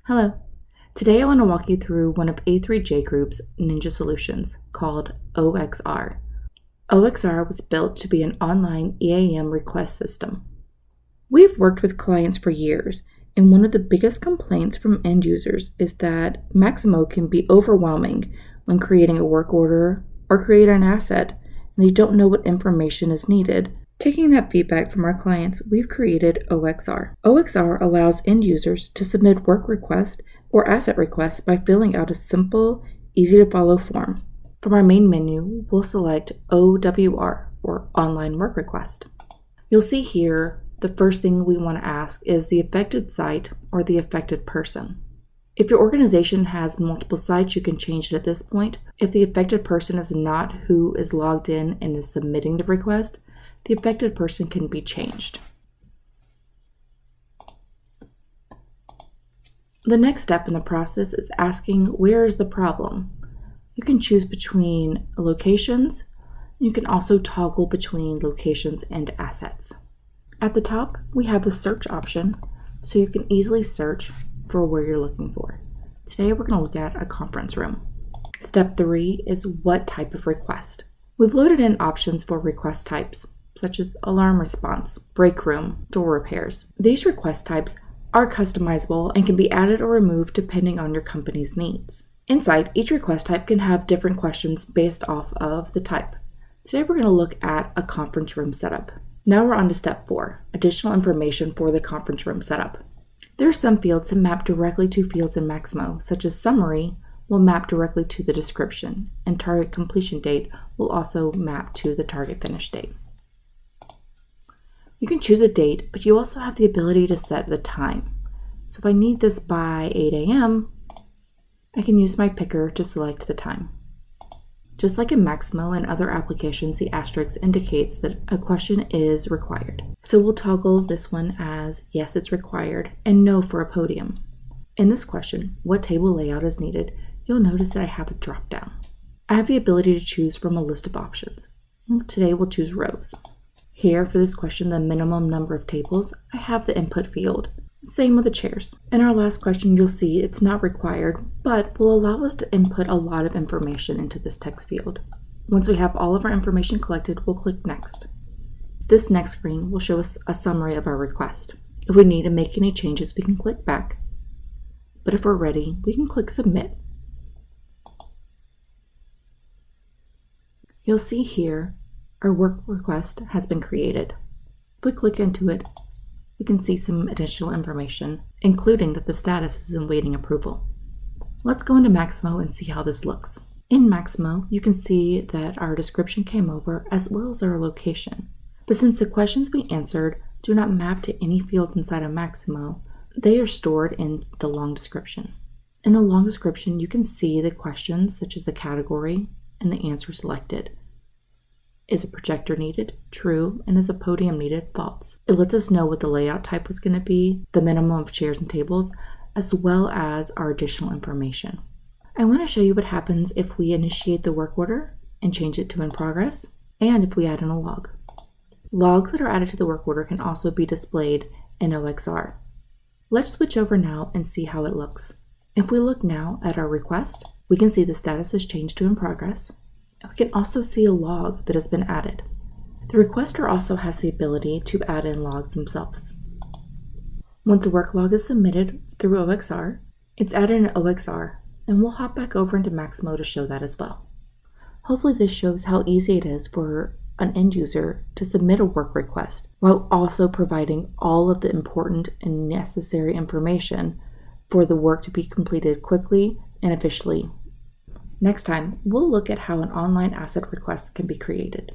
Hello. Today I want to walk you through one of A3J Group's ninja solutions called OxR. OxR was built to be an online EAM request system. We've worked with clients for years, and one of the biggest complaints from end users is that Maximo can be overwhelming when creating a work order or create an asset, and they don't know what information is needed. Taking that feedback from our clients, we've created OxR. OxR allows end users to submit work requests or asset requests by filling out a simple, easy-to-follow form. From our main menu, we'll select OWR, or Online Work Request. You'll see here the first thing we want to ask is the affected site or the affected person. If your organization has multiple sites, you can change it at this point. If the affected person is not who is logged in and is submitting the request, the affected person can be changed. The next step in the process is asking where is the problem. You can choose between locations. You can also toggle between locations and assets. At the top, we have the search option, so you can easily search for where you're looking for. Today, we're going to look at a conference room. Step 3 is what type of request. We've loaded in options for request types, such as alarm response, break room, door repairs. These request types are customizable and can be added or removed depending on your company's needs. Inside, each request type can have different questions based off of the type. Today we're going to look at a conference room setup. Now we're on to step 4, additional information for the conference room setup. There are some fields that map directly to fields in Maximo, such as summary will map directly to the description, and target completion date will also map to the target finish date. You can choose a date, but you also have the ability to set the time. So if I need this by 8 a.m., I can use my picker to select the time. Just like in Maximo and other applications, the asterisk indicates that a question is required. So we'll toggle this one as yes, it's required, and no for a podium. In this question, what table layout is needed, you'll notice that I have a drop-down. I have the ability to choose from a list of options. Today we'll choose rows. Here, for this question, the minimum number of tables, I have the input field. Same with the chairs. In our last question, you'll see it's not required, but will allow us to input a lot of information into this text field. Once we have all of our information collected, we'll click Next. This next screen will show us a summary of our request. If we need to make any changes, we can click Back. But if we're ready, we can click Submit. You'll see here our work request has been created. If we click into it, we can see some additional information, including that the status is in waiting approval. Let's go into Maximo and see how this looks. In Maximo, you can see that our description came over as well as our location. But since the questions we answered do not map to any field inside of Maximo, they are stored in the long description. In the long description, you can see the questions such as the category and the answer selected. Is a projector needed? True. And is a podium needed? False. It lets us know what the layout type was going to be, the minimum of chairs and tables, as well as our additional information. I want to show you what happens if we initiate the work order and change it to in progress, and if we add in a log. Logs that are added to the work order can also be displayed in OxR. Let's switch over now and see how it looks. If we look now at our request, we can see the status has changed to in progress. We can also see a log that has been added. The requester also has the ability to add in logs themselves. Once a work log is submitted through OxR, it's added in OxR, and we'll hop back over into Maximo to show that as well. Hopefully this shows how easy it is for an end user to submit a work request while also providing all of the important and necessary information for the work to be completed quickly and efficiently. Next time, we'll look at how an online asset request can be created.